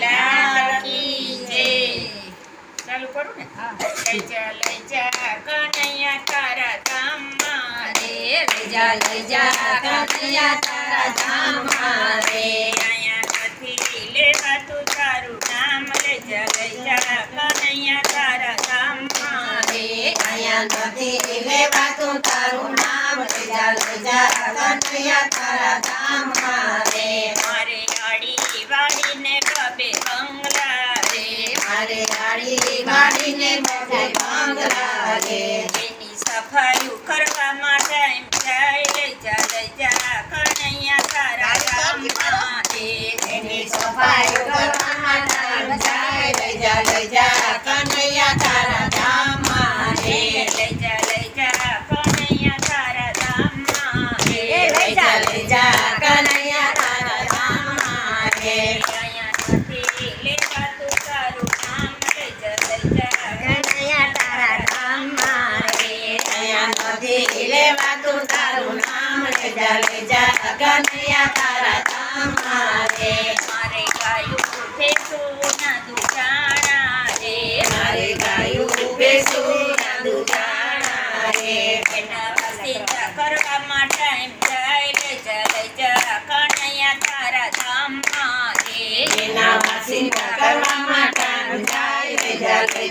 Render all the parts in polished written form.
લાલ કી જય. ચાલુ કરું ને? લઈ જા કનૈયા તારા ધામમાં રે. લઈ જા કનૈયા તારા ધામમાં રે. અહીંયા નથી લેવાતું તારું નામ. લઈ જા કનૈયા તારા ધામમાં રે. અહીંયા નથી લેવાતું તારું નામ. લઈ જા કનૈયા તારા ધામમાં રે. મારે આડી વાડીને બબે બંગલા રે. મારે આડી વાડીને બબે બંગલા રે. એની સફાઈ કરવા માટે એમ જાય. લઈ જા કનૈયા તારા ધામમાં રે. એની સફાઈ કરવા માટે જાય. લઈ જા કનૈયા તારા ધામમાં રે. લઈ જા કનૈયા તારા ધામમાં રે. લઈ જા કનૈયા તારા ધામમાં રે. અહીંયા નથી લેવાતું તારું નામ. લઈ જા કનૈયા તારા ધામમાં રે. અહીંયા નથી લેવાતું તારું નામ. લઈ જા કનૈયા તારા ધામમાં રે. મારે ગાયું ભેંસું ના દુકાણા રે. મારે ગાયું ભેંસું ના દુકાણા રે. એના વાસિંદા કરવા માટે એમ જાય. લઈ જા કનૈયા તારા ધામમાં રે. એના વાસિંદા કરવા માટે જાય. લઈ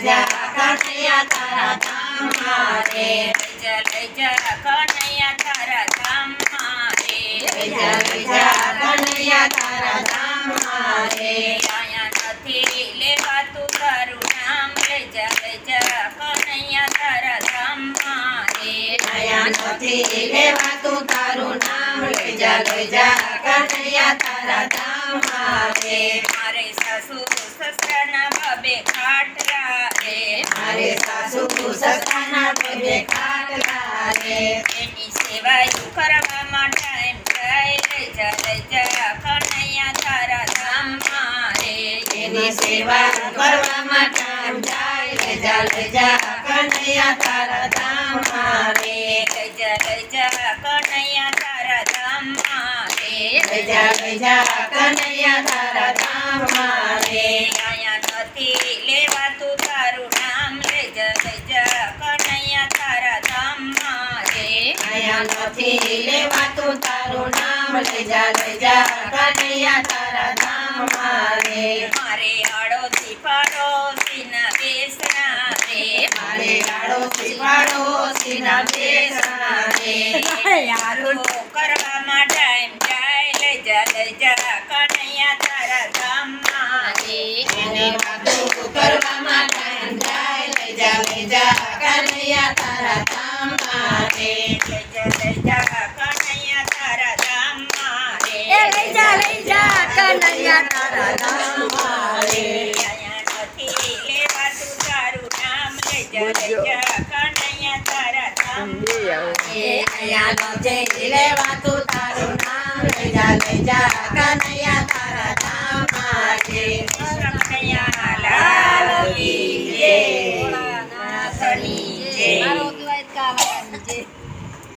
જા કનૈયા તારા ધામમાં રે. લઈ જા કનૈયા તારા ધામમાં રે. લઈ જા કનૈયા તારા ધામમાં રે. અહીંયા નથી લેવાતું તારું નામ. લઈ જા કનૈયા તારા ધામમાં રે. અહીંયા નથી લેવાતું તારું નામ. લઈ જા કનૈયા તારા ધામમાં રે. મારે સાસુ સસરાના બબે ખાટલા રે. મારે સાસુ સસરાના બબે ખાટલા રે. એની સેવા કરવા માટે એમ જાય. લઈ જા કનૈયા તારા ધામમાં રે. એની સેવા કરવા માટે જાય. લઈ જા કનૈયા તારા ધામમાં રે. લઈ જા કનૈયા તારા ધામમાં રે. લઈ જા કનૈયા તારા ધામમાં રે. અહીંયા નથી લેવાતું તારું નામ. લઈ જા કનૈયા તારા ધામમાં રે. અહીંયા નથી લેવાતું તારું નામ. લઈ જા કનૈયા તારા ધામમાં રે. મારે આડોશી પાડોશીના બેસના રે. મારે પાડોશીના બેસના રે. હારું કરવા માટે એમ જાય. લઈ જા કનૈયા તારા ધામમાં રે. એને વાતું કરવા માટે જાય. લઈ જા કનૈયા તારા ધામમાં રે. લઈ જા કનૈયા તારા ધામમાં રે. લઈ જા કનૈયા તારા ધામમાં રે. અહીંયા નથી લેવાતું તારું નામ. લઈ જા કનૈયા તારા ધામમાં રે. અહીંયા નથી લેવાતું તારું નામ. લઈ જા કનૈયા તારા ધામમાં રે. કનૈયા લાલ કી જય. ભોળાનાથની જય. મારો દ્વૈત કાળાની જય.